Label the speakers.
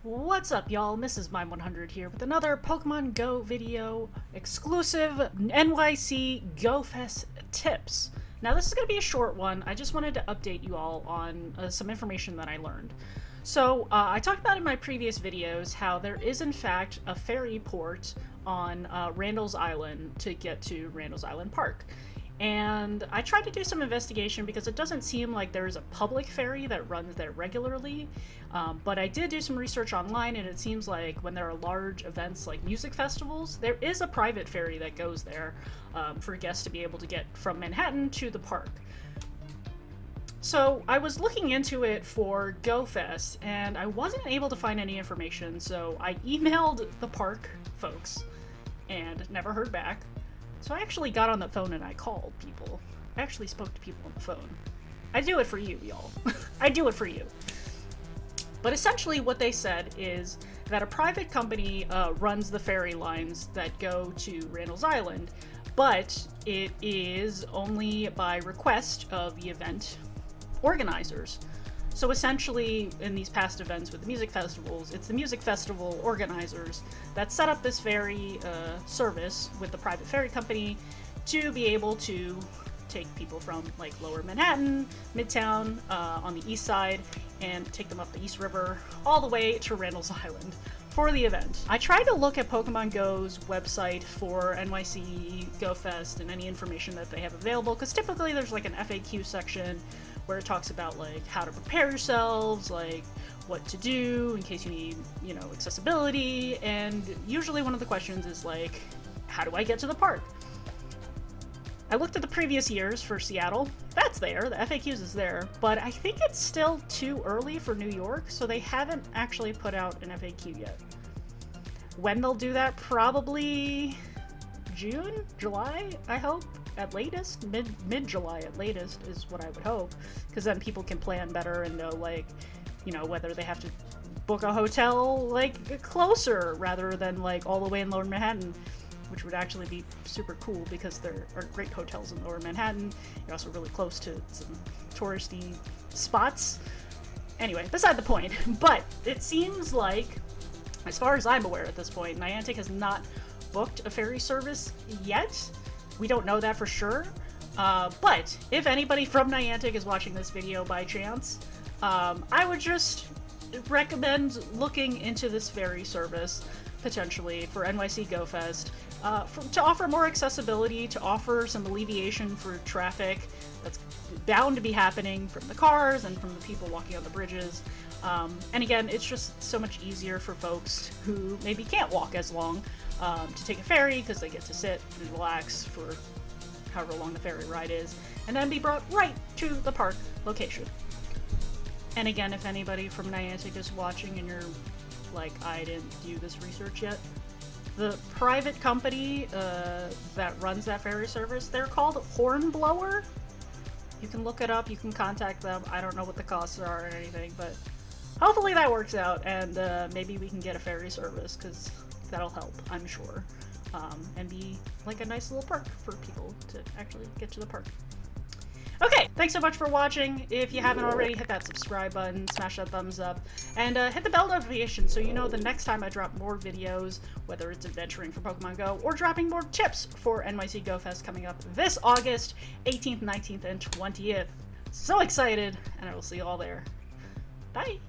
Speaker 1: What's up, y'all? Mrs. Mime100 here with another Pokemon Go video exclusive NYC Go Fest tips. Now this is going to be a short one. I just wanted to update you all on some information that I learned. So I talked about in my previous videos how there is in fact a ferry port on Randall's Island to get to Randall's Island Park. And I tried to do some investigation because it doesn't seem like there's a public ferry that runs there regularly, but I did do some research online, and it seems like when there are large events like music festivals, there is a private ferry that goes there for guests to be able to get from Manhattan to the park. So I was looking into it for GoFest, and I wasn't able to find any information, so I emailed the park folks and never heard back. So I actually got on the phone and I called people. I actually spoke to people on the phone. I do it for you, y'all. I do it for you. But essentially what they said is that a private company runs the ferry lines that go to Randall's Island, but it is only by request of the event organizers. So essentially, in these past events with the music festivals, it's the music festival organizers that set up this ferry service with the private ferry company to be able to take people from like Lower Manhattan, Midtown, on the east side, and take them up the East River all the way to Randall's Island for the event. I tried to look at Pokemon Go's website for NYC Go Fest and any information that they have available, because typically there's like an FAQ section where it talks about like how to prepare yourselves, like what to do in case you need, accessibility, and usually one of the questions is like, how do I get to the park? I looked at the previous years for Seattle. That's there, the FAQs is there, but I think it's still too early for New York, so they haven't actually put out an FAQ yet. When they'll do that, probably June, July, I hope. At latest, mid-July at latest is what I would hope, because then people can plan better and know, like, whether they have to book a hotel, like, closer rather than, like, all the way in Lower Manhattan, which would actually be super cool because there are great hotels in Lower Manhattan. You're also really close to some touristy spots. Anyway, beside the point, but it seems like, as far as I'm aware at this point, Niantic has not booked a ferry service yet. We don't know that for sure, but if anybody from Niantic is watching this video by chance, I would just recommend looking into this ferry service, potentially, for NYC Go Fest, to offer more accessibility, to offer some alleviation for traffic that's bound to be happening from the cars and from the people walking on the bridges. And again, it's just so much easier for folks who maybe can't walk as long to take a ferry, because they get to sit and relax for however long the ferry ride is, and then be brought right to the park location. And again, if anybody from Niantic is watching and you're like, I didn't do this research yet, the private company that runs that ferry service, they're called Hornblower. You can look it up, you can contact them. I don't know what the costs are or anything, but hopefully that works out, and maybe we can get a ferry service, because that'll help, I'm sure, and be like a nice little perk for people to actually get to the park. Okay, thanks so much for watching. If you haven't already, hit that subscribe button, smash that thumbs up, and hit the bell notification so you know the next time I drop more videos, whether it's adventuring for Pokemon Go or dropping more tips for NYC Go Fest coming up this August 18th, 19th, and 20th. So excited, and I will see you all there. Bye!